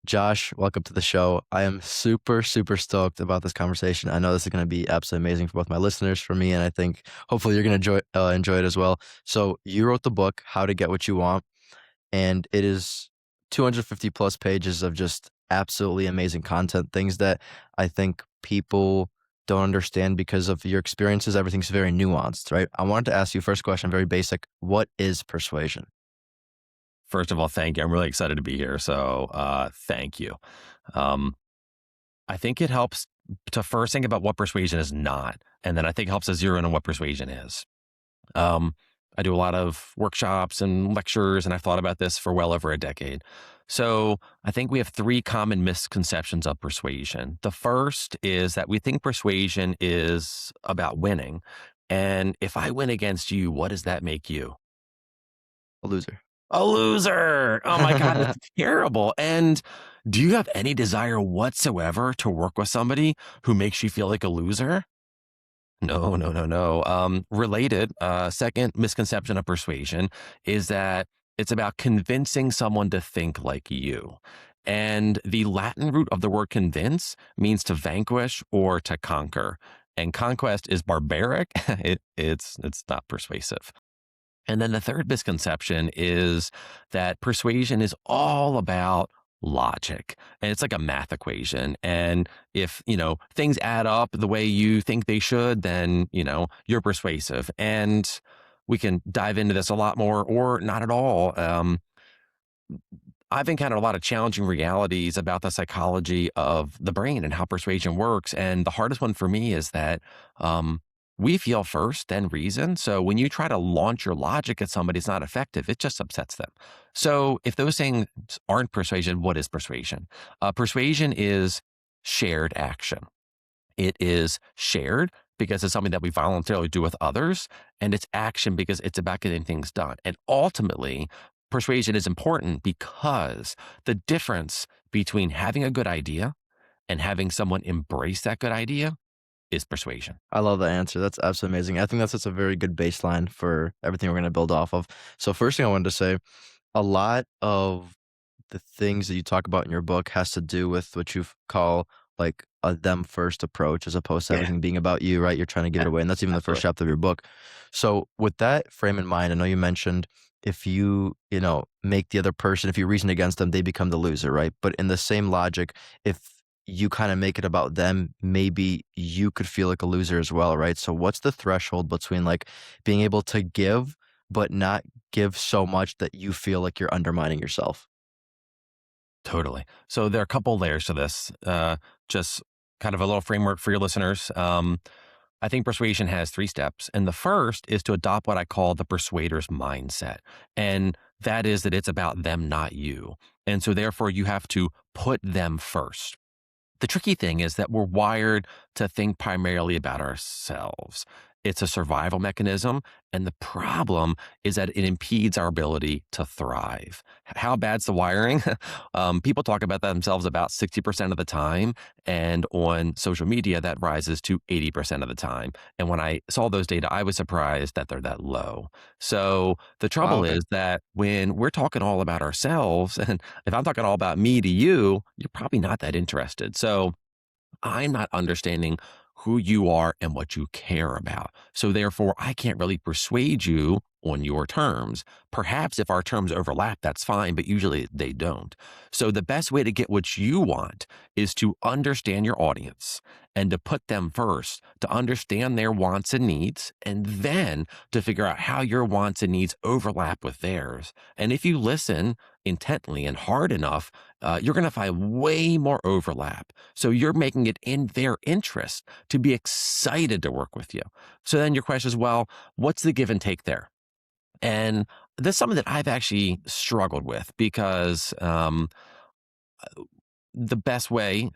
Josh, welcome to the show. I am super, super stoked about this conversation. I know this is going to be absolutely amazing for both my listeners, for me, and I think hopefully you're going to enjoy it as well. So you wrote the book, How to Get What You Want, and it is 250 plus pages of just absolutely amazing content, things that I think people don't understand because of your experiences. Everything's very nuanced, right? I wanted to ask you first question, very basic. What is persuasion? First of all, thank you. I'm really excited to be here. So, thank you. Um, I think it helps to first think about what persuasion is not, and then I think it helps to zero in on what persuasion is. Um, I do a lot of workshops and lectures, and I've thought about this for well over a decade. So, I think we have three common misconceptions of persuasion. The first is that we think persuasion is about winning. And if I win against you, what does that make you? A loser. A loser. Oh my God, that's terrible. And do you have any desire whatsoever to work with somebody who makes you feel like a loser? No, no, no, no. Related, second misconception of persuasion is that it's about convincing someone to think like you. And the Latin root of the word convince means to vanquish or to conquer. And conquest is barbaric. It's not persuasive. And then the third misconception is that persuasion is all about logic. And it's like a math equation. And if, things add up the way you think they should, then, you're persuasive. And we can dive into this a lot more or not at all. I've encountered a lot of challenging realities about the psychology of the brain and how persuasion works. And the hardest one for me is that we feel first, then reason. So when you try to launch your logic at somebody, it's not effective. It just upsets them. So if those things aren't persuasion, what is persuasion? Persuasion is shared action. It is shared because it's something that we voluntarily do with others, and it's action because it's about getting things done. And ultimately, persuasion is important because the difference between having a good idea and having someone embrace that good idea is persuasion. I love that answer. That's absolutely amazing. I think that's just a very good baseline for everything we're going to build off of. So, first thing I wanted to say, a lot of the things that you talk about in your book has to do with what you call like a them first approach as opposed to Yeah, everything being about you, right? You're trying to give yeah, it away. And that's even the first absolutely. chapter of your book. So, with that frame in mind, I know you mentioned if you make the other person, if you reason against them, they become the loser, right? But in the same logic, if you kind of make it about them, maybe you could feel like a loser as well, right? So, what's the threshold between like being able to give, but not give so much that you feel like you're undermining yourself? Totally. So there are a couple layers to this. Just kind of a little framework for your listeners. I think persuasion has three steps. And the first is to adopt what I call the persuader's mindset. And that is that it's about them, not you. And so therefore you have to put them first. The tricky thing is that we're wired to think primarily about ourselves. It's a survival mechanism. And the problem is that it impedes our ability to thrive. How bad's the wiring? People talk about themselves about 60% of the time. And on social media, that rises to 80% of the time. And when I saw those data, I was surprised that they're that low. So the Wow, trouble okay. is that when we're talking all about ourselves, and if I'm talking all about me to you, you're probably not that interested. So I'm not understanding who you are and what you care about. So therefore, I can't really persuade you on your terms. Perhaps if our terms overlap, that's fine, but usually they don't. So the best way to get what you want is to understand your audience and to put them first, to understand their wants and needs, and then to figure out how your wants and needs overlap with theirs. And if you listen intently and hard enough, you're going to find way more overlap. So you're making it in their interest to be excited to work with you. So then your question is, well, what's the give and take there? And that's something that I've actually struggled with because the best way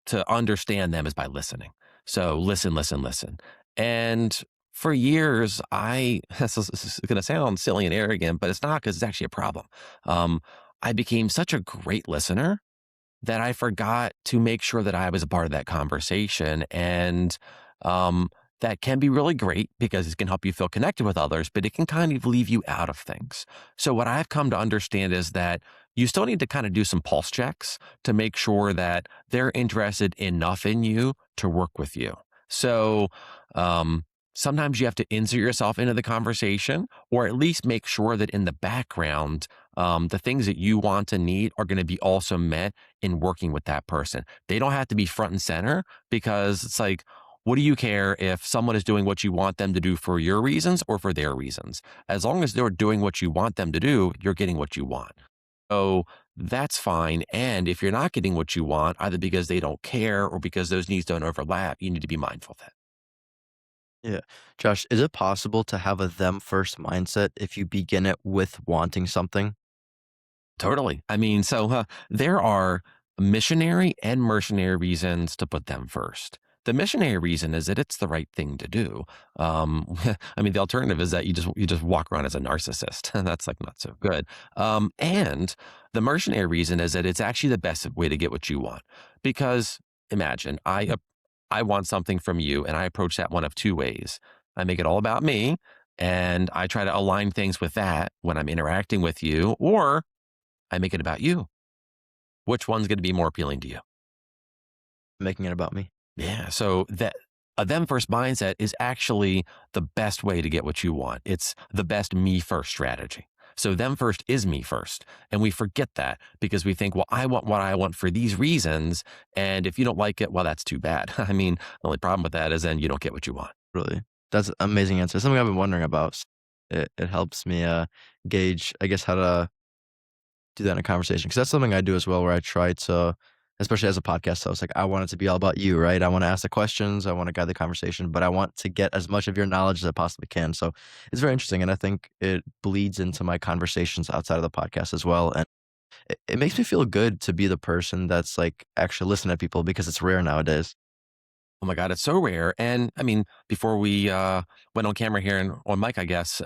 to understand them is by listening. So listen, listen, listen. And for years, this is going to sound silly and arrogant, but it's not because it's actually a problem. Um, I became such a great listener that I forgot to make sure that I was a part of that conversation. And that can be really great because it can help you feel connected with others, but it can kind of leave you out of things. So, what I've come to understand is that you still need to kind of do some pulse checks to make sure that they're interested enough in you to work with you. So, um, sometimes you have to insert yourself into the conversation, or at least make sure that in the background, the things that you want and need are going to be also met in working with that person. They don't have to be front and center, because it's like, what do you care if someone is doing what you want them to do for your reasons or for their reasons? As long as they're doing what you want them to do, you're getting what you want. So that's fine. And if you're not getting what you want, either because they don't care or because those needs don't overlap, you need to be mindful of that. Yeah. Josh, is it possible to have a them first mindset if you begin it with wanting something? Totally. I mean, there are missionary and mercenary reasons to put them first. The missionary reason is that it's the right thing to do. I mean, the alternative is that you just walk around as a narcissist, and that's like not so good. And the mercenary reason is that it's actually the best way to get what you want. Because imagine I want something from you, and I approach that one of two ways. I make it all about me, and I try to align things with that when I'm interacting with you, or I make it about you. Which one's gonna be more appealing to you? Making it about me? Yeah, so that a them first mindset is actually the best way to get what you want. It's the best me first strategy. So them first is me first. And we forget that because we think, well, I want what I want for these reasons. And if you don't like it, well, that's too bad. I mean, the only problem with that is then you don't get what you want. Really? That's an amazing answer. Something I've been wondering about. It helps me gauge, I guess, how to do that in a conversation, because that's something I do as well, where I try to, especially as a podcast host, like, I want it to be all about you, right? I wanna ask the questions, I wanna guide the conversation, but I want to get as much of your knowledge as I possibly can, so it's very interesting, and I think it bleeds into my conversations outside of the podcast as well, and it makes me feel good to be the person that's, like, actually listening to people, because it's rare nowadays. Oh my God, it's so rare. And I mean, before we went on camera here and on mic, I guess,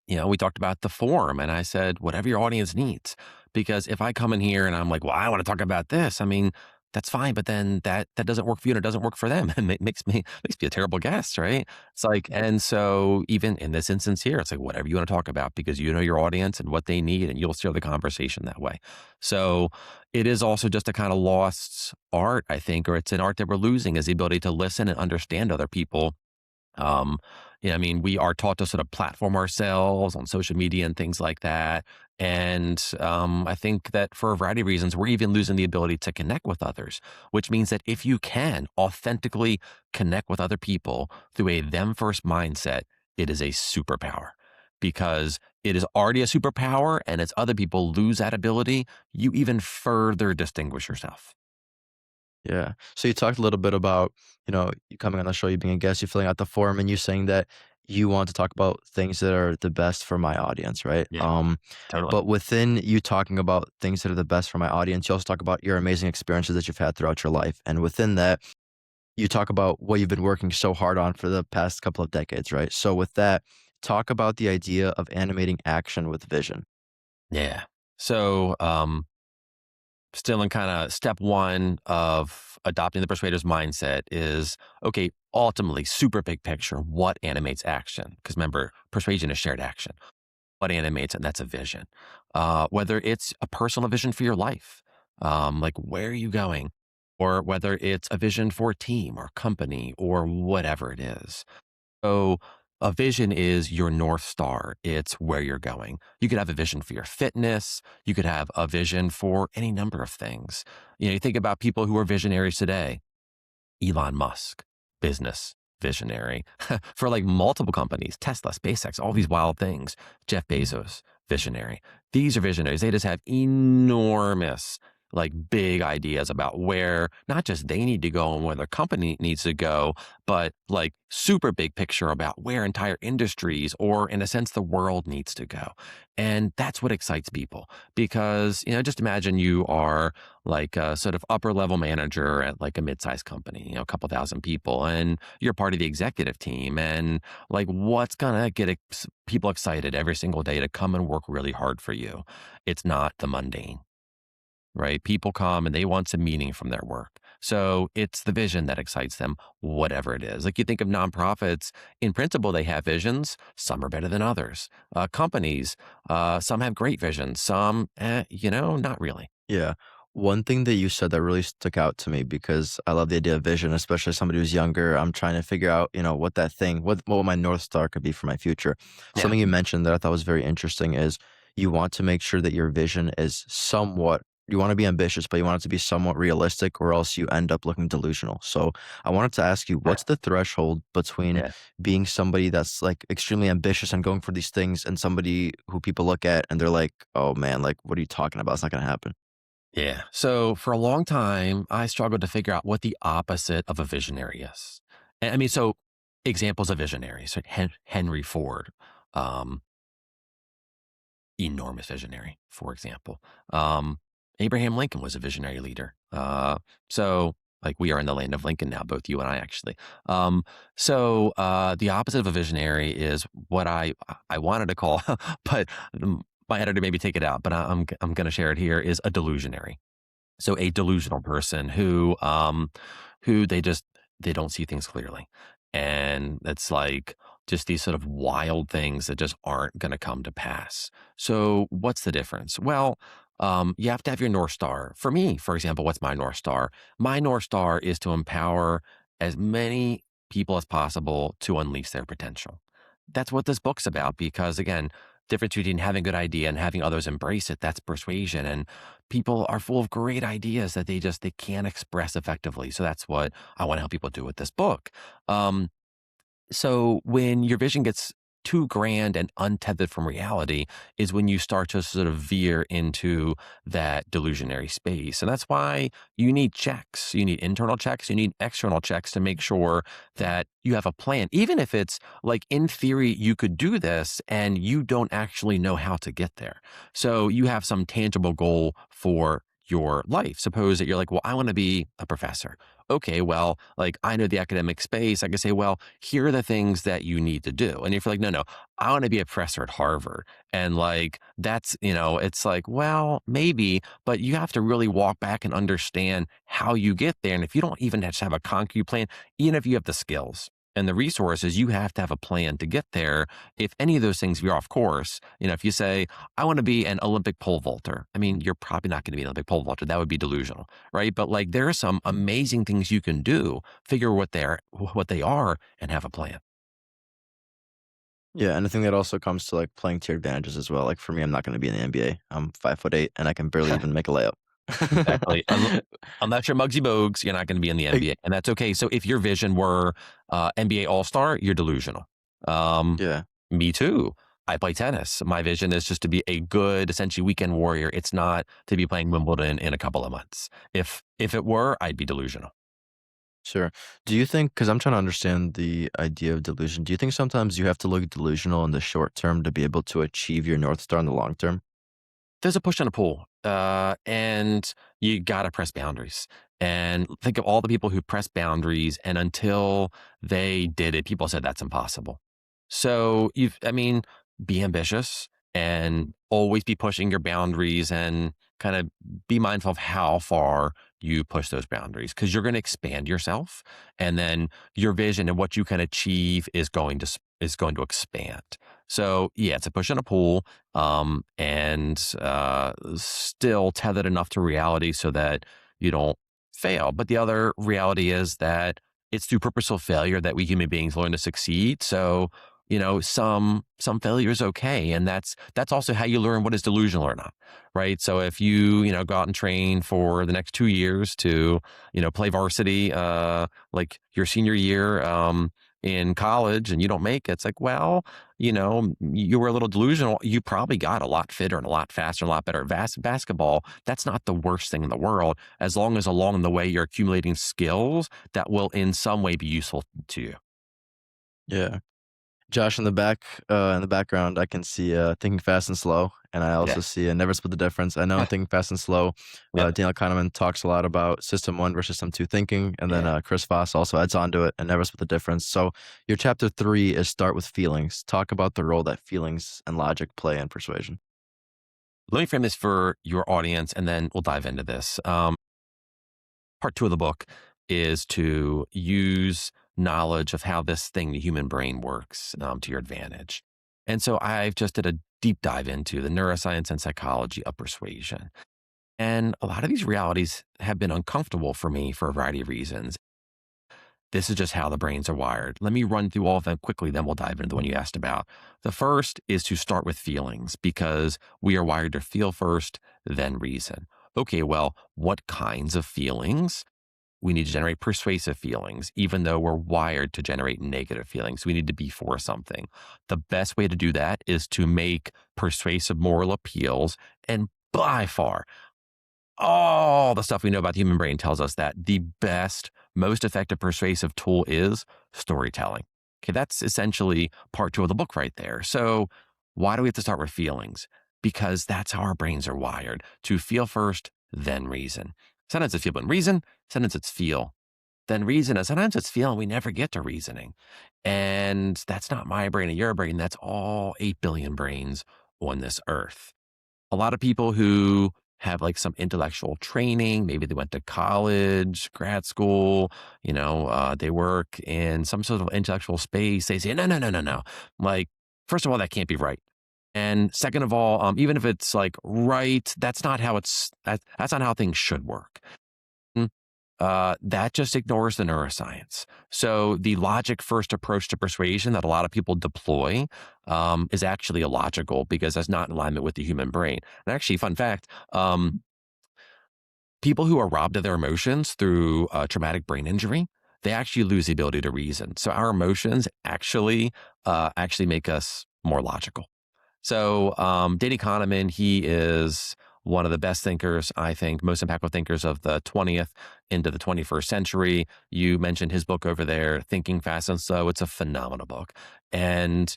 we talked about the form, and I said, whatever your audience needs. Because if I come in here and I'm like, well, I want to talk about this, I mean, that's fine, but then that doesn't work for you and it doesn't work for them. And it makes me a terrible guest, right? It's like, and so even in this instance here, it's like whatever you want to talk about because you know your audience and what they need, and you'll steer the conversation that way. So it is also just a kind of lost art, I think, or it's an art that we're losing, is the ability to listen and understand other people. um, I mean, we are taught to sort of platform ourselves on social media and things like that. And I think that for a variety of reasons, we're even losing the ability to connect with others, which means that if you can authentically connect with other people through a them first mindset, it is a superpower, because it is already a superpower. And as other people lose that ability, you even further distinguish yourself. Yeah. So you talked a little bit about, you coming on the show, you being a guest, you filling out the form, and you saying that you want to talk about things that are the best for my audience, right? Yeah, totally. But within you talking about things that are the best for my audience, you also talk about your amazing experiences that you've had throughout your life. And within that, you talk about what you've been working so hard on for the past couple of decades, right? So with that, talk about the idea of animating action with vision. Yeah. So, still in kind of step one of adopting the persuader's mindset is, okay, ultimately, super big picture, what animates action? Because remember, persuasion is shared action. What animates it? And that's a vision. Whether it's a personal vision for your life, like where are you going? Or whether it's a vision for a team or company or whatever it is. So a vision is your North Star. It's where you're going. You could have a vision for your fitness. You could have a vision for any number of things. You think about people who are visionaries today. Elon Musk, business visionary for like multiple companies, Tesla, SpaceX, all these wild things. Jeff Bezos, visionary. These are visionaries. They just have enormous, like big ideas about where not just they need to go and where their company needs to go, but like super big picture about where entire industries or in a sense the world needs to go. And that's what excites people because, just imagine you are like a sort of upper level manager at like a mid-sized company, a couple thousand people, and you're part of the executive team. And like, what's gonna get people excited every single day to come and work really hard for you? It's not the mundane. right? People come and they want some meaning from their work. So it's the vision that excites them, whatever it is. Like you think of nonprofits, in principle, they have visions. Some are better than others. Companies, some have great visions. Some, not really. Yeah. One thing that you said that really stuck out to me because I love the idea of vision, especially as somebody who's younger. I'm trying to figure out, what that thing, what my North Star could be for my future. Yeah. Something you mentioned that I thought was very interesting is you want to make sure that your vision is somewhat, you want to be ambitious, but you want it to be somewhat realistic, or else you end up looking delusional. So I wanted to ask you, what's the threshold between Yeah. being somebody that's like extremely ambitious and going for these things and somebody who people look at and they're like, oh man, like, what are you talking about? It's not going to happen. Yeah. So for a long time, I struggled to figure out what the opposite of a visionary is. I mean, so examples of visionaries, like Henry Ford, um, enormous visionary, for example. Abraham Lincoln was a visionary leader. So like we are in the land of Lincoln now, both you and I actually. The opposite of a visionary is what I wanted to call, but my editor maybe take it out, but I'm going to share it here is a delusionary. So a delusional person who they don't see things clearly. And it's like just these sort of wild things that just aren't going to come to pass. So what's the difference? Well, you have to have your North Star. For me, for example, what's my North Star? My North Star is to empower as many people as possible to unleash their potential. That's what this book's about because again, difference between having a good idea and having others embrace it, that's persuasion. And people are full of great ideas that they can't express effectively. So that's what I want to help people do with this book. Um, so when your vision gets too grand and untethered from reality is when you start to sort of veer into that delusionary space. And that's why you need checks. You need internal checks, you need external checks to make sure that you have a plan. Even if it's like in theory you could do this and you don't actually know how to get there. So you have some tangible goal for your life. Suppose that you're like, well, I want to be a professor. Okay, well, like I know the academic space. I can say, well, here are the things that you need to do. And if you're like, no, no, I want to be a professor at Harvard. And like, that's, it's like, well, maybe, but you have to really walk back and understand how you get there. And if you don't even have a concrete plan, even if you have the skills and the resources, you have to have a plan to get there. If any of those things you're off course, if you say, I want to be an Olympic pole vaulter, I mean, you're probably not going to be an Olympic pole vaulter. That would be delusional, right? But like there are some amazing things you can do, figure what they are and have a plan. Yeah, and I think that also comes to, like, playing to your advantages as well. Like, for me, I'm not gonna be in the NBA. I'm 5'8", and I can barely even make a layup. Exactly. Unless you're Muggsy Bogues, you're not going to be in the Ex NBA, and that's okay. So if your vision were NBA All Star, you're delusional. Um, Yeah. Me too. I play tennis. My vision is just to be a good, essentially weekend warrior. It's not to be playing Wimbledon in a couple of months. If it were, I'd be delusional. Sure. Do you think? Because 'cause I'm trying to understand the idea of delusion. Do you think sometimes you have to look delusional in the short term to be able to achieve your North Star in the long term? There's a push and a pull, and you gotta press boundaries. And think of all the people who press boundaries, and until they did it, people said that's impossible. So I mean, be ambitious and always be pushing your boundaries, and kind of be mindful of how far you push those boundaries because you're going to expand yourself, and then your vision and what you can achieve is going to expand. So yeah, it's a push and a pull and still tethered enough to reality so that you don't fail. But the other reality is that it's through purposeful failure that we human beings learn to succeed. So, some failure is okay, and that's also how you learn what is delusional or not, right? So if you go out and train for the next 2 years to play varsity, like your senior year in college, and you don't make it, it's like, well, you were a little delusional. You probably got a lot fitter and a lot faster and a lot better at basketball. That's not the worst thing in the world, as long as along the way you're accumulating skills that will in some way be useful to you. Yeah. Josh, in the background, I can see, Thinking Fast and Slow, and I Yeah. also see, Never Split the Difference. I know in Thinking Fast and Slow, Yep. Daniel Kahneman talks a lot about System 1 versus System 2 thinking, and then, Yeah. Chris Voss also adds on to it and Never Split the Difference. So your chapter 3 is Start with Feelings. Talk about the role that feelings and logic play in persuasion. let me frame this for your audience and then we'll dive into this. Part two of the book is to use knowledge of how this thing, the human brain, works to your advantage. And so I've just did a deep dive into the neuroscience and psychology of persuasion. And a lot of these realities have been uncomfortable for me for a variety of reasons. This is just how the brains are wired. Let me run through all of them quickly, then we'll dive into the one you asked about. The first is to start with feelings because we are wired to feel first, then reason. Okay, well, what kinds of feelings? We need to generate persuasive feelings, even though we're wired to generate negative feelings. We need to be for something. The best way to do that is to make persuasive moral appeals. And by far, all the stuff we know about the human brain tells us that the best, most effective persuasive tool is storytelling. Okay, that's essentially part two of the book right there. So, why do we have to start with feelings? Because that's how our brains are wired to feel first, then reason. Sometimes it's feel, then reason. Sometimes it's feel, then reason. And sometimes it's feel, and we never get to reasoning. And that's not my brain or your brain. That's all 8 billion brains on this earth. A lot of people who have like some intellectual training, maybe they went to college, grad school, they work in some sort of intellectual space. They say, no, no, no, no, no. Like, first of all, that can't be right. And second of all, even if it's like right, that's not how things should work. That just ignores the neuroscience. So the logic first approach to persuasion that a lot of people deploy is actually illogical because that's not in alignment with the human brain. And actually, fun fact, people who are robbed of their emotions through traumatic brain injury, they actually lose the ability to reason. So our emotions actually make us more logical. So Danny Kahneman, he is one of the best thinkers, I think, most impactful thinkers of the 20th into the 21st century. You mentioned his book over there, Thinking Fast and Slow. It's a phenomenal book. And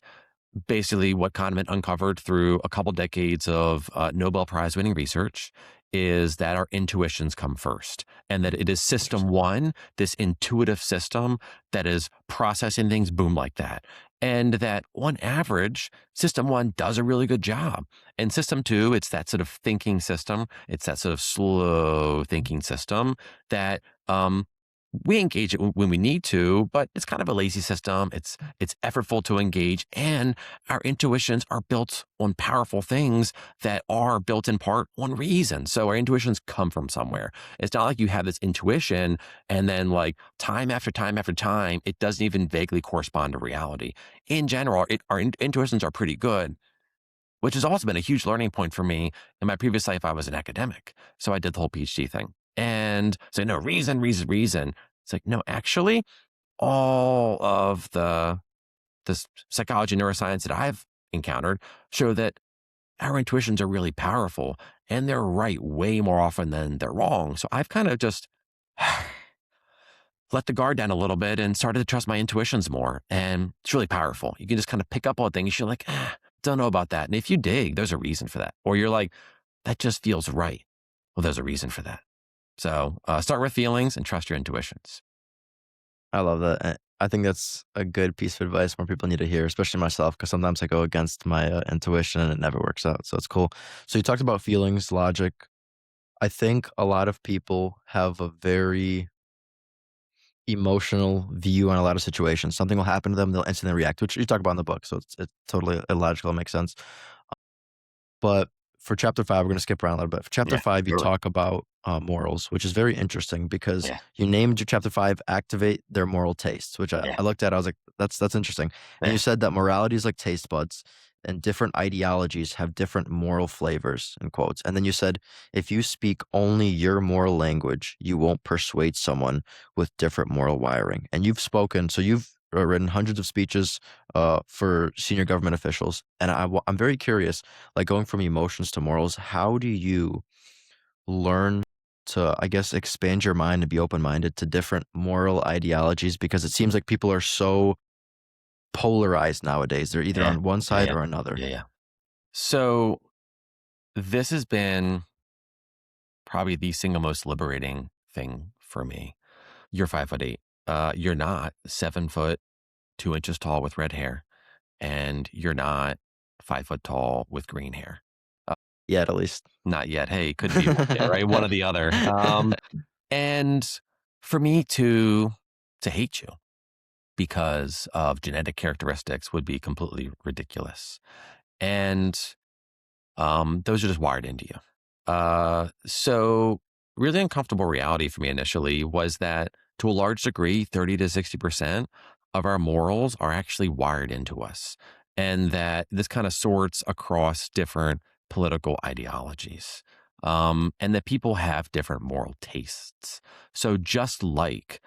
basically what Kahneman uncovered through a couple decades of Nobel Prize winning research is that our intuitions come first and that it is system Interesting. one, this intuitive system that is processing things boom like that. And that on average, system one does a really good job. And system two, it's that sort of thinking system. It's that sort of slow thinking system that we engage it when we need to, but it's kind of a lazy system. It's effortful to engage, and our intuitions are built on powerful things that are built in part on reason. So our intuitions come from somewhere. It's not like you have this intuition and then like time after time after time, it doesn't even vaguely correspond to reality. In general, our intuitions are pretty good, which has also been a huge learning point for me. In my previous life, I was an academic. So I did the whole PhD thing. And so, no, reason, reason, reason. It's like, no, actually, all of the psychology and neuroscience that I've encountered show that our intuitions are really powerful and they're right way more often than they're wrong. So I've kind of just let the guard down a little bit and started to trust my intuitions more. And it's really powerful. You can just kind of pick up on things. You're like, don't know about that. And if you dig, there's a reason for that. Or you're like, that just feels right. Well, there's a reason for that. So start with feelings and trust your intuitions. I love that. I think that's a good piece of advice more people need to hear, especially myself, because sometimes I go against my intuition and it never works out. So it's cool. So you talked about feelings, logic. I think a lot of people have a very emotional view on a lot of situations. Something will happen to them, they'll instantly react, which you talk about in the book. So it's totally illogical. It makes sense. But for chapter 5, we're gonna skip around a little bit. For chapter Yeah, 5, you totally. talk about, morals, which is very interesting because Yeah, you named your chapter 5 "Activate Their Moral Tastes," which I yeah, I looked at, I was like, That's interesting." And yeah, you said that morality is like taste buds, and different ideologies have different moral flavors, in quotes. And then you said, "If you speak only your moral language, you won't persuade someone with different moral wiring." And you've written hundreds of speeches, for senior government officials, and I'm very curious, like going from emotions to morals, how do you learn to, I guess, expand your mind and be open minded to different moral ideologies? Because it seems like people are so polarized nowadays. They're either yeah, on one yeah, side yeah, or another. yeah, yeah. So this has been probably the single most liberating thing for me. You're 5'8". You're not 7 foot 2 inches tall with red hair, and you're not 5 foot tall with green hair. Yet, at least. Not yet. Hey, could be one day, right? One or the other. And for me to hate you because of genetic characteristics would be completely ridiculous. And those are just wired into you. So really uncomfortable reality for me initially was that to a large degree, 30 to 60% of our morals are actually wired into us. And that this kind of sorts across different political ideologies. And that people have different moral tastes. So just like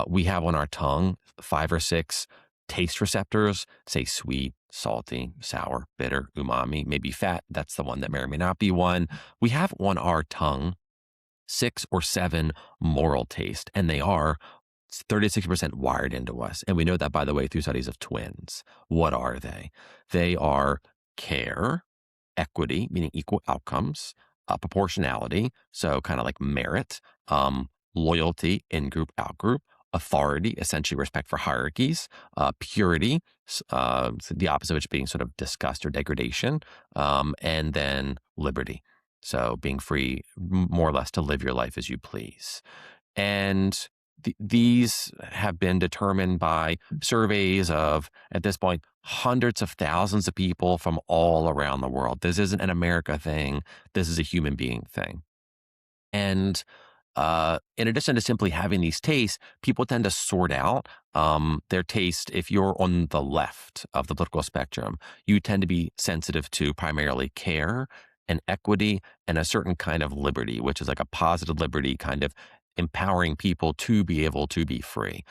we have on our tongue 5 or 6 taste receptors, say sweet, salty, sour, bitter, umami, maybe fat. That's the one that may or may not be one. We have on our tongue 6 or 7 moral taste, and they are 36% wired into us. And we know that, by the way, through studies of twins. What are they? They are care, equity, meaning equal outcomes, proportionality, so kind of like merit, loyalty, in group, out group, authority, essentially respect for hierarchies, purity, so the opposite of which being sort of disgust or degradation, and then liberty. So being free, more or less, to live your life as you please. And these have been determined by surveys of, at this point, hundreds of thousands of people from all around the world. This isn't an America thing. This is a human being thing. And in addition to simply having these tastes, people tend to sort out their taste. If you're on the left of the political spectrum, you tend to be sensitive to primarily care and equity and a certain kind of liberty, which is like a positive liberty, kind of empowering people to be able to be free.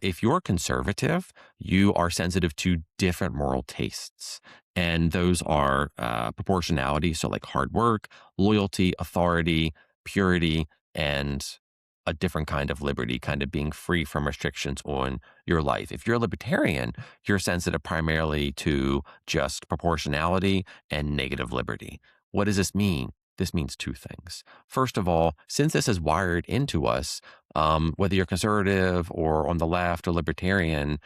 If you're conservative, you are sensitive to different moral tastes. And those are proportionality, so like hard work, loyalty, authority, purity, and a different kind of liberty, kind of being free from restrictions on your life. If you're a libertarian, you're sensitive primarily to just proportionality and negative liberty. What does this mean? This means 2 things. First of all, since this is wired into us, whether you're conservative or on the left or libertarian,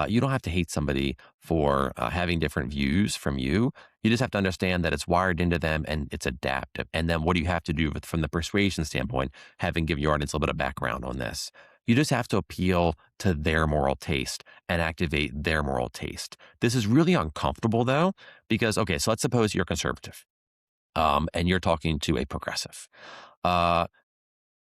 you don't have to hate somebody for having different views from you. You just have to understand that it's wired into them and it's adaptive. And then what do you have to do from the persuasion standpoint, having given your audience a little bit of background on this? You just have to appeal to their moral taste and activate their moral taste. This is really uncomfortable though, because, okay, so let's suppose you're conservative and you're talking to a progressive. Uh,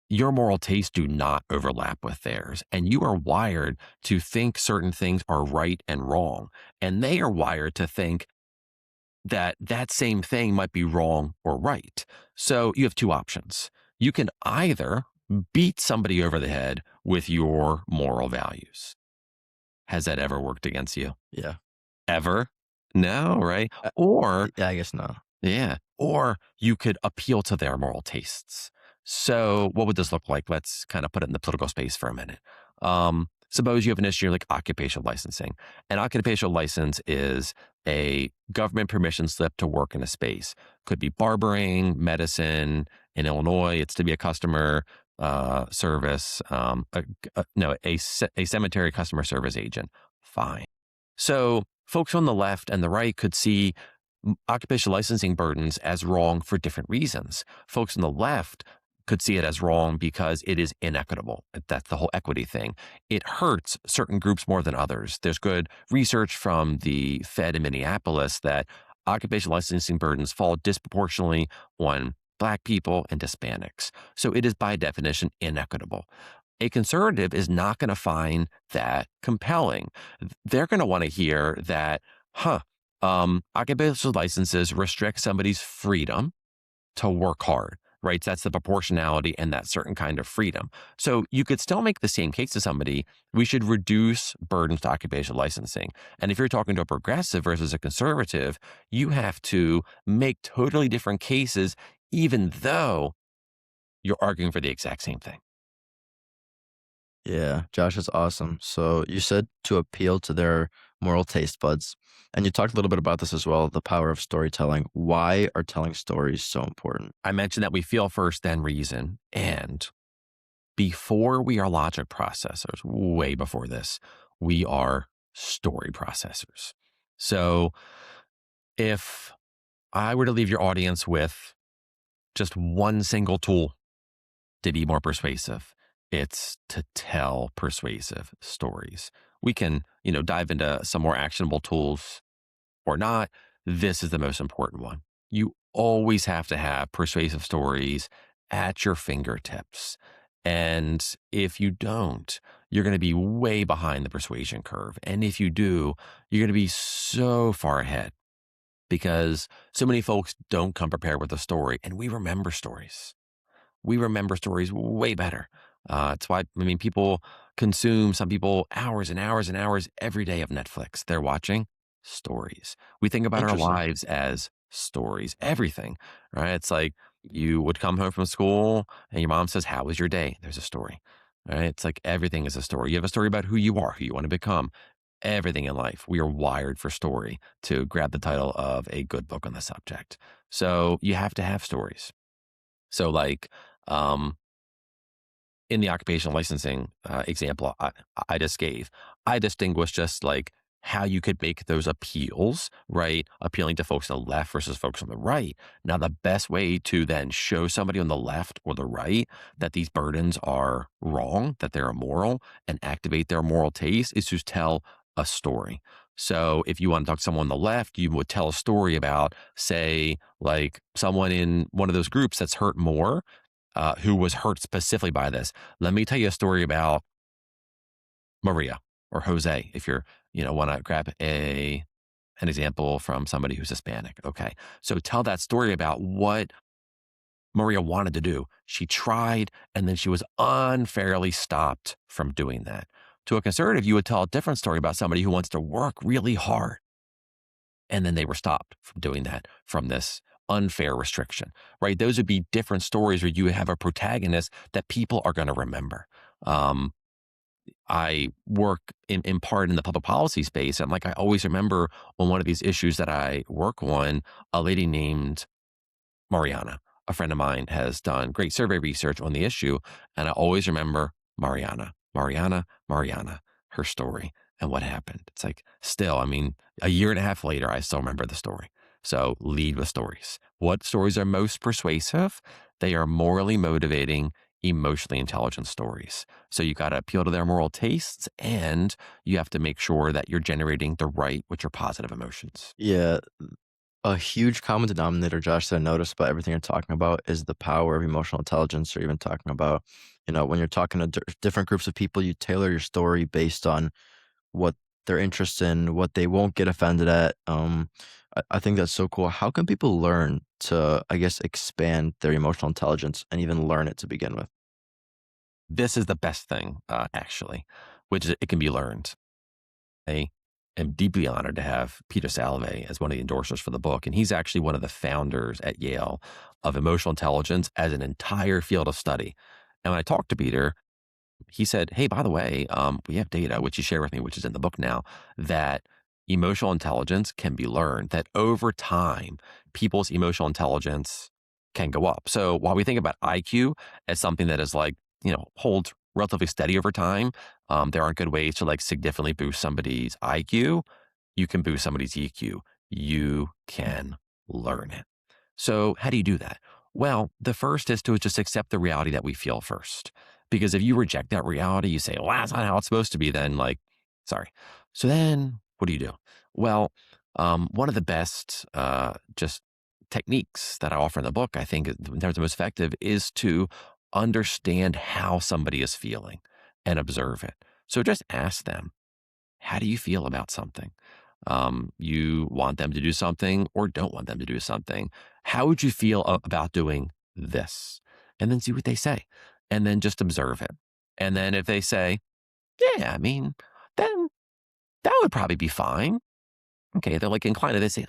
your moral tastes do not overlap with theirs, and you are wired to think certain things are right and wrong. And they are wired to think that that same thing might be wrong or right. So you have 2 options. You can either beat somebody over the head with your moral values. Has that ever worked against you? Yeah. Ever? No, right? Uh, Or yeah, I guess not. yeah. Or you could appeal to their moral tastes. So, what would this look like? Let's kind of put it in the political space for a minute. Suppose you have an issue like occupational licensing. An occupational license is a government permission slip to work in a space. Could be barbering, medicine. In Illinois, it's to be a customer service, no, a cemetery customer service agent. Fine. So, folks on the left and the right could see occupational licensing burdens as wrong for different reasons. Folks on the left could see it as wrong because it is inequitable. That's the whole equity thing. It hurts certain groups more than others. There's good research from the Fed in Minneapolis that occupational licensing burdens fall disproportionately on Black people and Hispanics. So it is by definition inequitable. A conservative is not going to find that compelling. They're going to want to hear that, occupational licenses restrict somebody's freedom to work hard, right? So that's the proportionality and that certain kind of freedom. So you could still make the same case to somebody. We should reduce burdens to occupational licensing. And if you're talking to a progressive versus a conservative, you have to make totally different cases, even though you're arguing for the exact same thing. Yeah, Josh is awesome. So you said to appeal to their moral taste buds, and you talked a little bit about this as well, the power of storytelling. Why are telling stories so important? I mentioned that we feel first, then reason. And before we are logic processors, way before this, we are story processors. So if I were to leave your audience with just one single tool to be more persuasive, it's to tell persuasive stories. We can, dive into some more actionable tools or not. This is the most important one. You always have to have persuasive stories at your fingertips. And if you don't, you're going to be way behind the persuasion curve. And if you do, you're going to be so far ahead because so many folks don't come prepared with a story, and we remember stories. We remember stories way better. It's why, people consume, some people, hours and hours and hours every day of Netflix. They're watching stories. We think about our Interesting. lives as stories, everything, right? It's like you would come home from school and your mom says, "How was your day?" There's a story, right? It's like everything is a story. You have a story about who you are, who you want to become. Everything in life, we are wired for story, to grab the title of a good book on the subject. So you have to have stories. So, like, um, in the occupational licensing example I just gave, I distinguished just like how you could make those appeals, right? Appealing to folks on the left versus folks on the right. Now, the best way to then show somebody on the left or the right that these burdens are wrong, that they're immoral, and activate their moral taste is to tell a story. So, if you want to talk to someone on the left, you would tell a story about, say, like someone in one of those groups that's hurt more, who was hurt specifically by this. Let me tell you a story about Maria or Jose, if you're, want to grab an example from somebody who's Hispanic. Okay. So tell that story about what Maria wanted to do. She tried and then she was unfairly stopped from doing that. To a conservative, you would tell a different story about somebody who wants to work really hard and then they were stopped from doing that from this unfair restriction, right? Those would be different stories where you have a protagonist that people are going to remember. Um, I work in part in the public policy space. And like, I always remember on one of these issues that I work on, a lady named Mariana, a friend of mine, has done great survey research on the issue. And I always remember Mariana, her story and what happened. It's like, still, a year and a half later, I still remember the story. So lead with stories. What stories are most persuasive? They are morally motivating, emotionally intelligent stories. So you got to appeal to their moral tastes, and you have to make sure that you're generating the right, which are positive emotions. Yeah, a huge common denominator, Josh, that I noticed about everything you're talking about is the power of emotional intelligence, or even talking about, when you're talking to different groups of people, you tailor your story based on what they're interested in, what they won't get offended at. I think that's so cool. How can people learn to, I guess, expand their emotional intelligence and even learn it to begin with? This is the best thing, actually, which is it can be learned. I am deeply honored to have Peter Salve as one of the endorsers for the book. And he's actually one of the founders at Yale of emotional intelligence as an entire field of study. And when I talked to Peter, he said, "Hey, by the way, we have data, which he shared with me, which is in the book now, that emotional intelligence can be learned, that over time, people's emotional intelligence can go up." So while we think about IQ as something that is like, holds relatively steady over time, there aren't good ways to like significantly boost somebody's IQ. You can boost somebody's EQ. You can learn it. So, how do you do that? Well, the first is to just accept the reality that we feel first. Because if you reject that reality, you say, well, that's not how it's supposed to be, then, like, sorry. So then what do you do? Well, one of the best just techniques that I offer in the book, I think, in terms of most effective, is to understand how somebody is feeling and observe it. So just ask them, how do you feel about something? You want them to do something or don't want them to do something. How would you feel about doing this? And then see what they say. And then just observe it. And then if they say, yeah, then that would probably be fine. Okay. They're like inclined to, they say,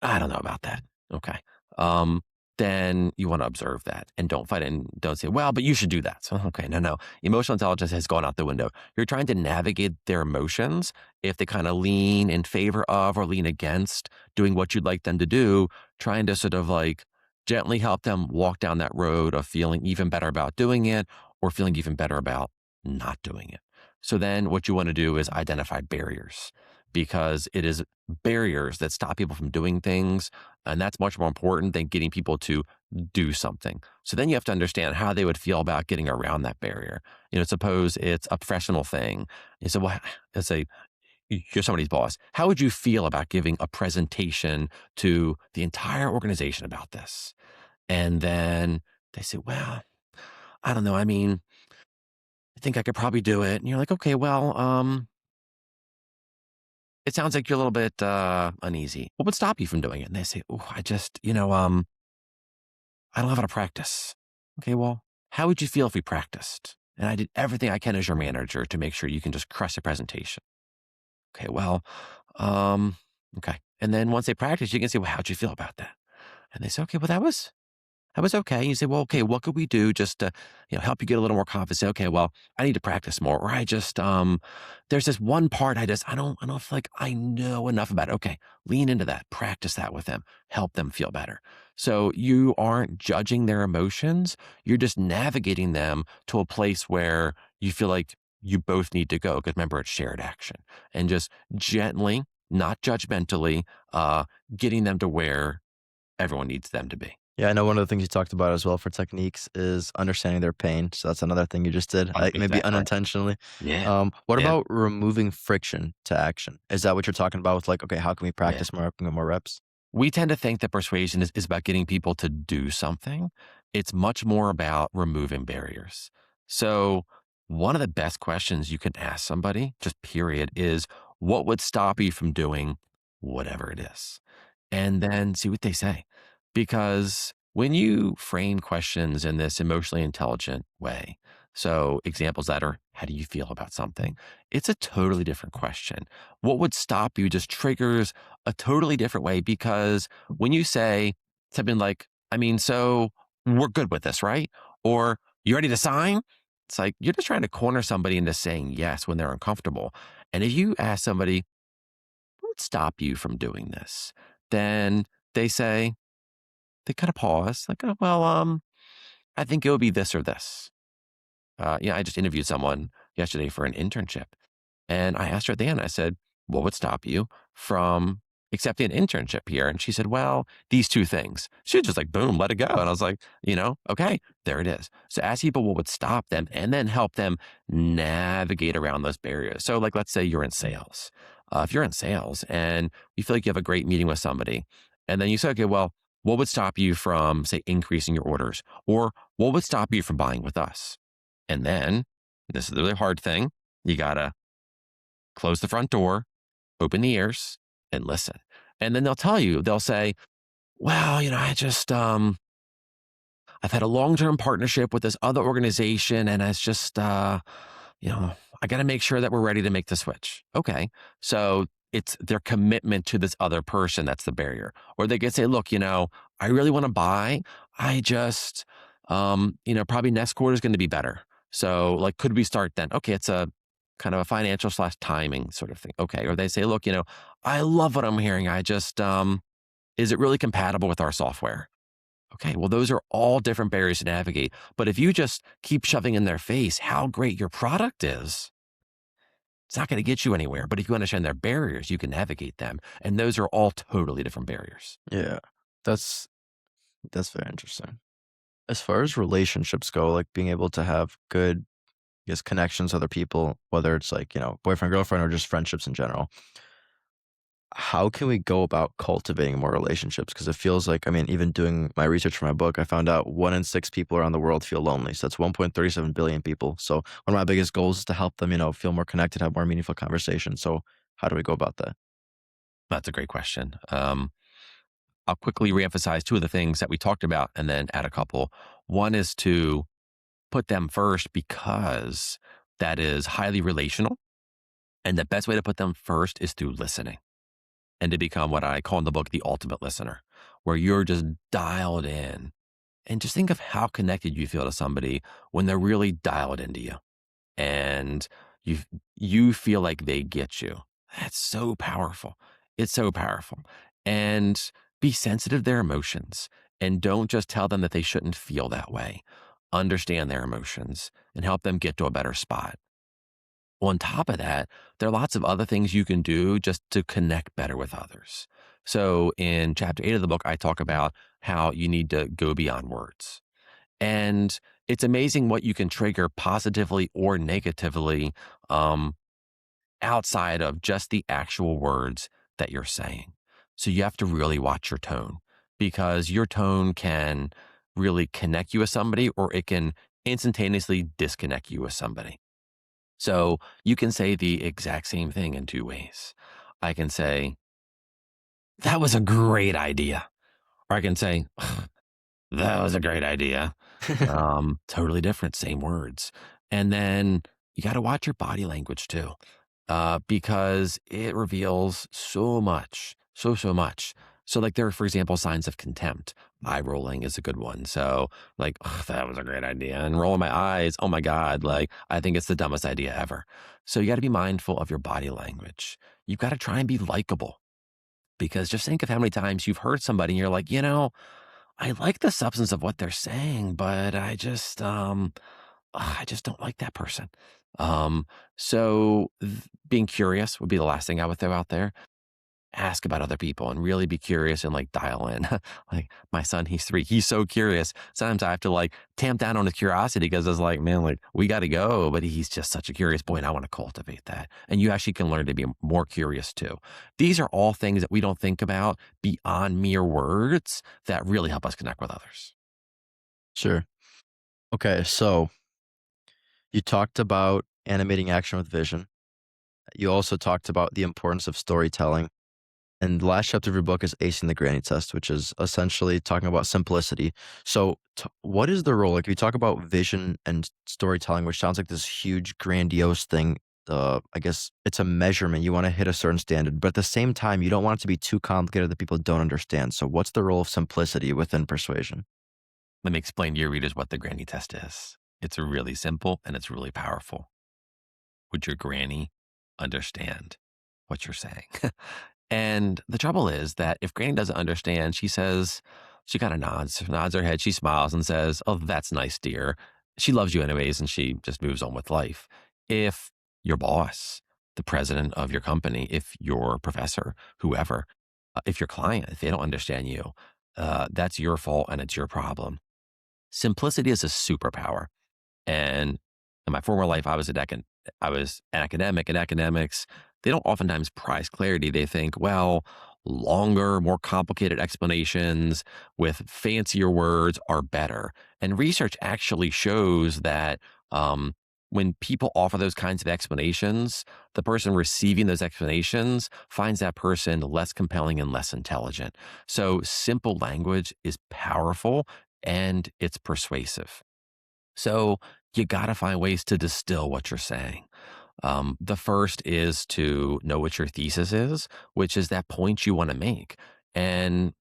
I don't know about that. Okay. Um, then you want to observe that and don't fight it and don't say, well, but you should do that. So, okay, no. Emotional intelligence has gone out the window. You're trying to navigate their emotions. If they kind of lean in favor of or lean against doing what you'd like them to do, trying to sort of like gently help them walk down that road of feeling even better about doing it or feeling even better about not doing it. So then what you want to do is identify barriers. because it is barriers that stop people from doing things. And that's much more important than getting people to do something. So then you have to understand how they would feel about getting around that barrier. Suppose it's a professional thing. You say, well, let's say you're somebody's boss. How would you feel about giving a presentation to the entire organization about this? And then they say, well, I don't know. I mean, I think I could probably do it. And you're like, okay, well, it sounds like you're a little bit uneasy. What would stop you from doing it? And they say, oh, I don't have how to practice. Okay, well, how would you feel if we practiced? And I did everything I can as your manager to make sure you can just crush the presentation. Okay, well, um, okay. And then once they practice, you can say, well, how'd you feel about that? And they say, okay, well, that was okay. You say, well, okay, what could we do just to, help you get a little more confidence? Say, okay, well, I need to practice more, or there's this one part I don't feel like I know enough about it. Okay, lean into that, practice that with them, help them feel better. So you aren't judging their emotions. You're just navigating them to a place where you feel like you both need to go. Because remember, it's shared action, and just gently, not judgmentally, getting them to where everyone needs them to be. Yeah, I know one of the things you talked about as well for techniques is understanding their pain. So that's another thing you just did, maybe Exactly. unintentionally. Yeah. What Yeah. about removing friction to action? Is that what you're talking about with like, okay, how can we Yeah. practice more, how can we get more reps? We tend to think that persuasion is about getting people to do something. It's much more about removing barriers. So, one of the best questions you can ask somebody, just period, is what would stop you from doing whatever it is? And then see what they say. Because when you frame questions in this emotionally intelligent way, so examples that are, how do you feel about something? It's a totally different question. What would stop you just triggers a totally different way because when you say something like, I mean, so we're good with this, right? Or you ready to sign? It's like you're just trying to corner somebody into saying yes when they're uncomfortable. And if you ask somebody, what would stop you from doing this? Then they say, they kind of pause, like, oh, well, I think it would be this or this. I just interviewed someone yesterday for an internship. And I asked her at the end, I said, what would stop you from accepting an internship here? And she said, well, these two things. She was just like, boom, let it go. And I was like, okay, there it is. So ask people what would stop them and then help them navigate around those barriers. So, like, let's say you're in sales. If you're in sales and you feel like you have a great meeting with somebody, and then you say, okay, well, what would stop you from, say, increasing your orders? Or what would stop you from buying with us? And then, this is the really hard thing, you got to close the front door, open the ears, and listen. And then they'll tell you, they'll say, well, I've had a long-term partnership with this other organization and it's just, I got to make sure that we're ready to make the switch. Okay. So it's their commitment to this other person that's the barrier. Or they could say, look, I really want to buy. I just, probably next quarter is going to be better. So like, could we start then? Okay. It's a kind of a financial slash timing sort of thing. Okay. Or they say, look, I love what I'm hearing. I just, is it really compatible with our software? Okay, well, those are all different barriers to navigate. But if you just keep shoving in their face how great your product is, it's not going to get you anywhere. But if you understand their barriers, you can navigate them. And those are all totally different barriers. Yeah. That's that's very interesting. As far as relationships go, like being able to have good, I guess, connections with other people, whether it's like, boyfriend, girlfriend, or just friendships in general. How can we go about cultivating more relationships? Because it feels like, I mean, even doing my research for my book, I found out 1 in 6 people around the world feel lonely. So that's 1.37 billion people. So one of my biggest goals is to help them, feel more connected, have more meaningful conversations. So how do we go about that? That's a great question. I'll quickly reemphasize two of the things that we talked about and then add a couple. One is to put them first because that is highly relational. And the best way to put them first is through listening and to become what I call in the book the ultimate listener, where you're just dialed in. And just think of how connected you feel to somebody when they're really dialed into you and you you feel like they get you. That's so powerful. It's so powerful. And be sensitive to their emotions and don't just tell them that they shouldn't feel that way. Understand their emotions and help them get to a better spot. On top of that, there are lots of other things you can do just to connect better with others. So in chapter 8 of the book, I talk about how you need to go beyond words. And it's amazing what you can trigger positively or negatively um, outside of just the actual words that you're saying. So you have to really watch your tone because your tone can really connect you with somebody or it can instantaneously disconnect you with somebody. So you can say the exact same thing in two ways. I can say, that was a great idea. Or I can say, that was a great idea. Totally different, same words. And then you got to watch your body language too, because it reveals so much, so much. So, like, there are, for example, signs of contempt. Eye rolling is a good one. So, like, "Ugh, that was a great idea. And rolling my eyes, oh my God, like, I think it's the dumbest idea ever. So, you got to be mindful of your body language. You've got to try and be likable because just think of how many times you've heard somebody and you're like, I like the substance of what they're saying, but I just don't like that person. Um, being curious would be the last thing I would throw out there. Ask about other people and really be curious and like dial in. Like my son, he's 3. He's so curious. Sometimes I have to like tamp down on his curiosity because it's like, man, like we got to go. But he's just such a curious boy, and I want to cultivate that. And you actually can learn to be more curious too. These are all things that we don't think about beyond mere words that really help us connect with others. Sure. Okay, so you talked about animating action with vision. You also talked about the importance of storytelling. And the last chapter of your book is acing the granny test, which is essentially talking about simplicity. So, what is the role? Like, we talk about vision and storytelling, which sounds like this huge, grandiose thing. I guess it's a measurement. You want to hit a certain standard, but at the same time, you don't want it to be too complicated that people don't understand. So, what's the role of simplicity within persuasion? Let me explain to your readers what the granny test is. It's really simple and it's really powerful. Would your granny understand what you're saying? And the trouble is that if Granny doesn't understand, she says, she kind of nods her head, she smiles and says, "Oh, that's nice, dear." She loves you anyways, and she just moves on with life. If your boss, the president of your company, if your professor, whoever, if your client, if they don't understand you, that's your fault and it's your problem. Simplicity is a superpower. And in my former life, I was an academic, and academics, they don't oftentimes prize clarity. They think, well, longer, more complicated explanations with fancier words are better. And research actually shows that when people offer those kinds of explanations, the person receiving those explanations finds that person less compelling and less intelligent. So simple language is powerful and it's persuasive. So you got to find ways to distill what you're saying. The first is to know what your thesis is, which is that point you want to make. And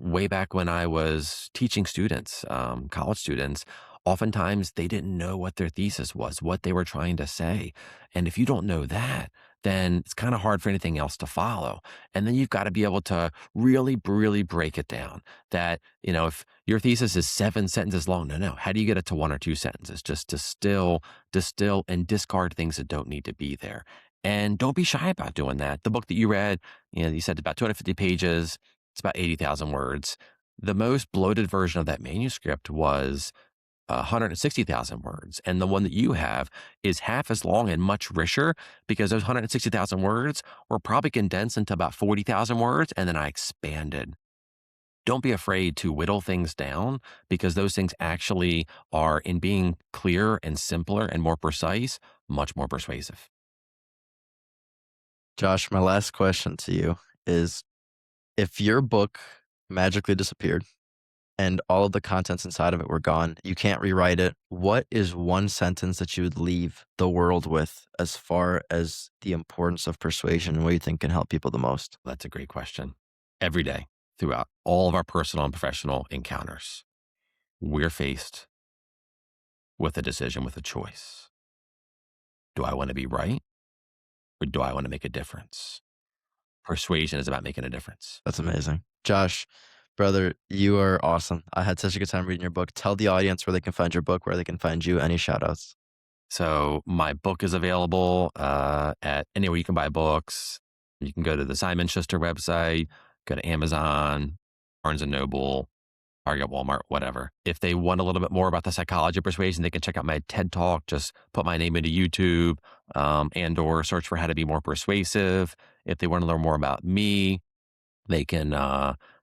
way back when I was teaching students, college students, oftentimes they didn't know what their thesis was, what they were trying to say. And if you don't know that, then it's kind of hard for anything else to follow. And then you've got to be able to really, really break it down. That, if your thesis is 7 sentences long, no. How do you get it to 1 or 2 sentences? Just distill, and discard things that don't need to be there. And don't be shy about doing that. The book that you read, you said about 250 pages. It's about 80,000 words. The most bloated version of that manuscript was 160,000 words. And the one that you have is half as long and much richer because those 160,000 words were probably condensed into about 40,000 words. And then I expanded. Don't be afraid to whittle things down because those things actually are, in being clearer and simpler and more precise, much more persuasive. Josh, my last question to you is, if your book magically disappeared and all of the contents inside of it were gone, you can't rewrite it, what is one sentence that you would leave the world with as far as the importance of persuasion and what you think can help people the most? That's a great question. Every day, throughout all of our personal and professional encounters, we're faced with a decision, with a choice. Do I want to be right or do I want to make a difference? Persuasion is about making a difference. That's amazing. Josh, brother, you are awesome. I had such a good time reading your book. Tell the audience where they can find your book, where they can find you, any shout outs. So my book is available at anywhere you can buy books. You can go to the Simon Schuster website, go to Amazon, Barnes and Noble, Target, Walmart, whatever. If they want a little bit more about the psychology of persuasion, they can check out my TED Talk. Just put my name into YouTube and or search for how to be more persuasive. If they want to learn more about me, they can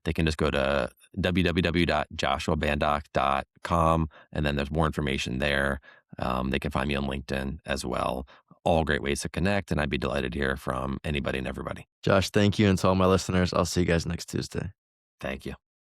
just go to www.joshuabandoch.com, and then there's more information there. They can find me on LinkedIn as well. All great ways to connect, and I'd be delighted to hear from anybody and everybody. Josh, thank you, and to all my listeners, I'll see you guys next Tuesday. Thank you.